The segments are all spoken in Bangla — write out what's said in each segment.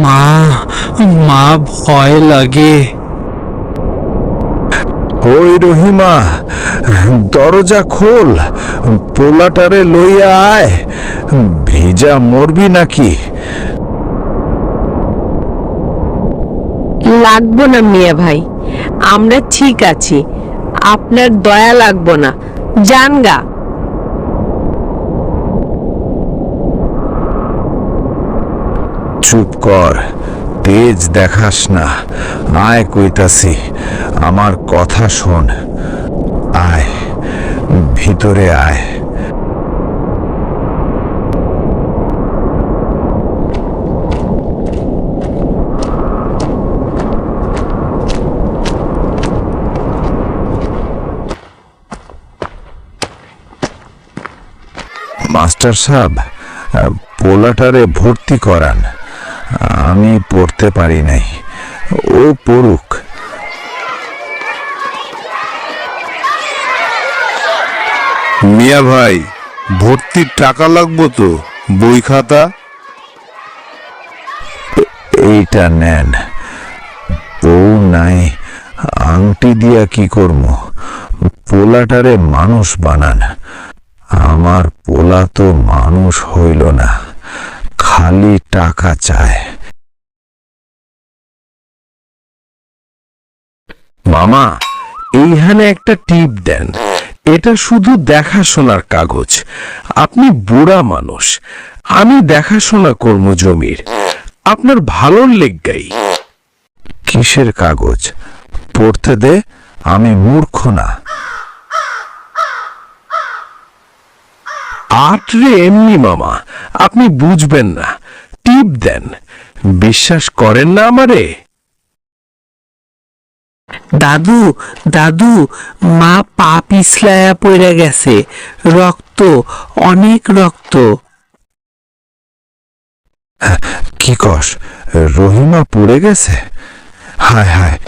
মা, মা ভয় লাগে। ওই রহিমা, দরজা খোল, পোলাটারে লইয়া আয়। ভিজা মরবি নাকি? লাগবো না মিয়া ভাই, আমরা ঠিক আছি, আপনার দয়া লাগবো না, জানগা। চুপ কর, তেজ দেখাস না। আয় কইতাছি, আমার কথা শোন। আয়, ভিতরে আয়। মাস্টার সাহেব, পোলাটারে ভর্তি করান। আমি পড়তে পারি নাই, ও পড়ুক। মিয়া ভাই, ভর্তির টাকা লাগবো তো, বই খাতা। এইটা নেন। বউ নাই, আংটি দিয়া কি করব? পোলাটারে মানুষ বানান। আমার পোলা তো মানুষ হইল না, খালি টাকা চায়। মামা, এইখানে একটা টিপ দেন। এটা শুধু দেখাশোনার কাগজ। আপনি বুড়া মানুষ, আমি দেখাশোনা করব জমির, আপনার ভালোর লেগাই। কিসের কাগজ? পড়তে দে, আমি মূর্খ না। আটরে এমনি মামা, আপনি বুঝবেন না, টিপ দেন। বিশ্বাস করেন না আমারে? দাদু, দাদু, মা পা পিছলায়া পড়ে গেছে, রক্ত, অনেক রক্ত। কি কস? রহিমা পড়ে গেছে? হায় হায়।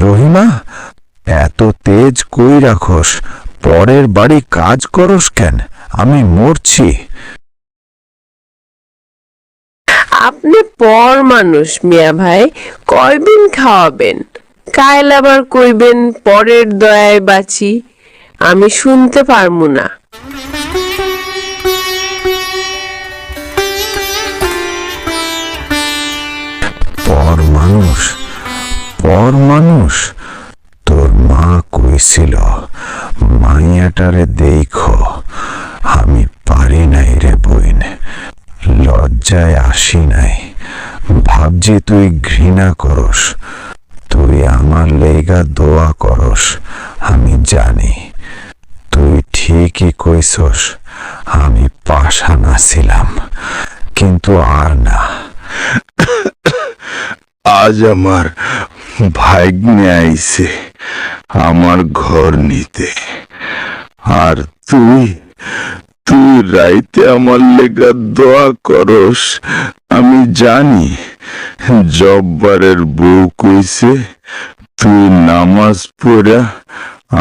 রহিমা, এত তেজ কই রাখস? পরের বাড়ি কাজ করস কেন? আমি মরছি। আপনি পর মানুষ মিয়া ভাই, কয়দিন খাওয়াবেন? কাইল আবার কইবেন পরের দয়ায় বাঁচি, আমি শুনতে পারমু না। পর মানুষ, পর মানুষ? তোর মা কইছিল মাইয়াটারে দেখো। আমি পারি নাই রে বইন, লজ্জায় আসি নাই। ভাবছি তুই ঘৃণা করস, তুই আমার লেগা দোয়া করস। আমি জানি তুই ঠিকই কইছস, আমি পাষাণ ছিলাম, কিন্তু আর না। আজ আমার ভাগ্নে আইছে আমার ঘর নিতে, আর তুই তুই রাইতে আমার লেগা দোয়া করস। আমি জানি জব্বারের বউ কইছে তুই নামাজ পড়া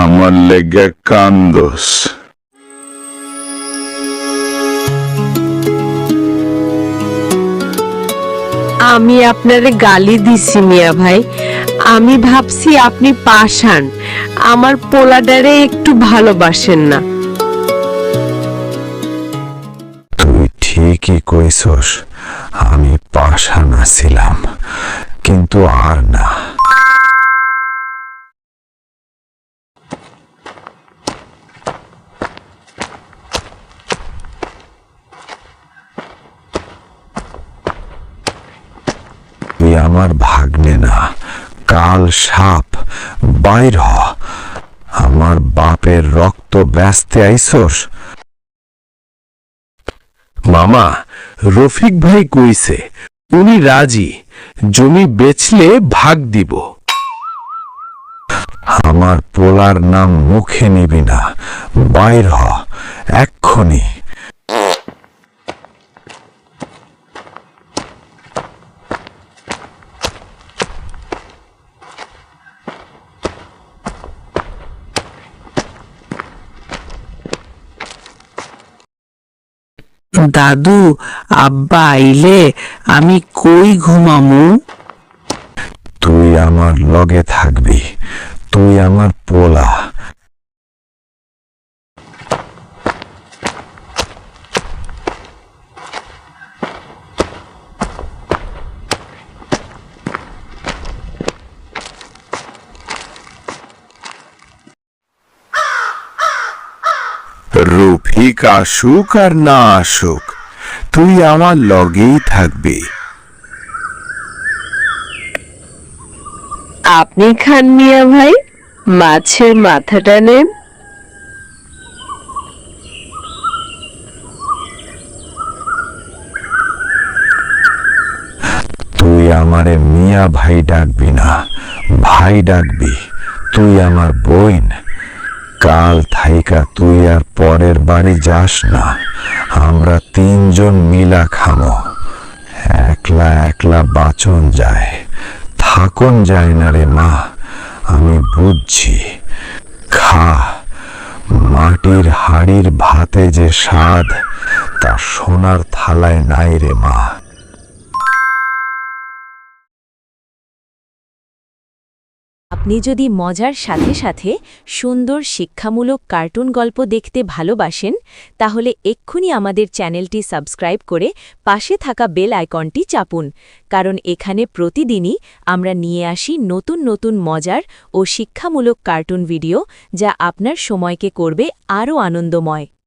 আমার লেগা কান্দস। আমি আপনারে গালি দিছি মিয়া ভাই, আমি ভাবছি আপনি পাষাণ, আমার পোলাডারে একটু ভালোবাসেন না। তুই ঠিকই কইছস, আমি পাষাণ ছিলাম, কিন্তু আর না। তুই আমার ভাগ্নে না, কাল সাপ। বাইর হ। আমার বাপের রক্ত বেচতে আইছস? মামা, রফিক ভাই কইছে উনি রাজি, জমি বেচলে ভাগ দিব। আমার পোলার নাম মুখে নিবি না, বাইর হ এক্ষুনি। দাদু, আব্বা আইলে আমি কই ঘুমামু? তুই আমার লগে থাকবি, তুই আমার পোলা। রফিক আসুক আর না আসুক, তুই আমার লগেই থাকবি। আপনি খান মিয়া ভাই, মাছের মাথাটা নেন। তুই আমারে মিয়া ভাই ডাকবি না, ভাই ডাকবি। তুই আমার বোন। কাল থাইকা তুই আর পরের বাড়ি যাস না, আমরা তিনজন মিলা খামো। একলা একলা বাঁচন যায়, থাকন যায় না রে মা, আমি বুঝছি। খা, মাটির হাড়ির ভাতে যে স্বাদ, তা সোনার থালায় নাই রে মা। আপনি যদি মজার সাথে সাথে সুন্দর শিক্ষামূলক কার্টুন গল্প দেখতে ভালোবাসেন, তাহলে এক্ষুনি আমাদের চ্যানেলটি সাবস্ক্রাইব করে পাশে থাকা বেল আইকনটি চাপুন, কারণ এখানে প্রতিদিনই আমরা নিয়ে আসি নতুন নতুন মজার ও শিক্ষামূলক কার্টুন ভিডিও, যা আপনার সময়কে করবে আরও আনন্দময়।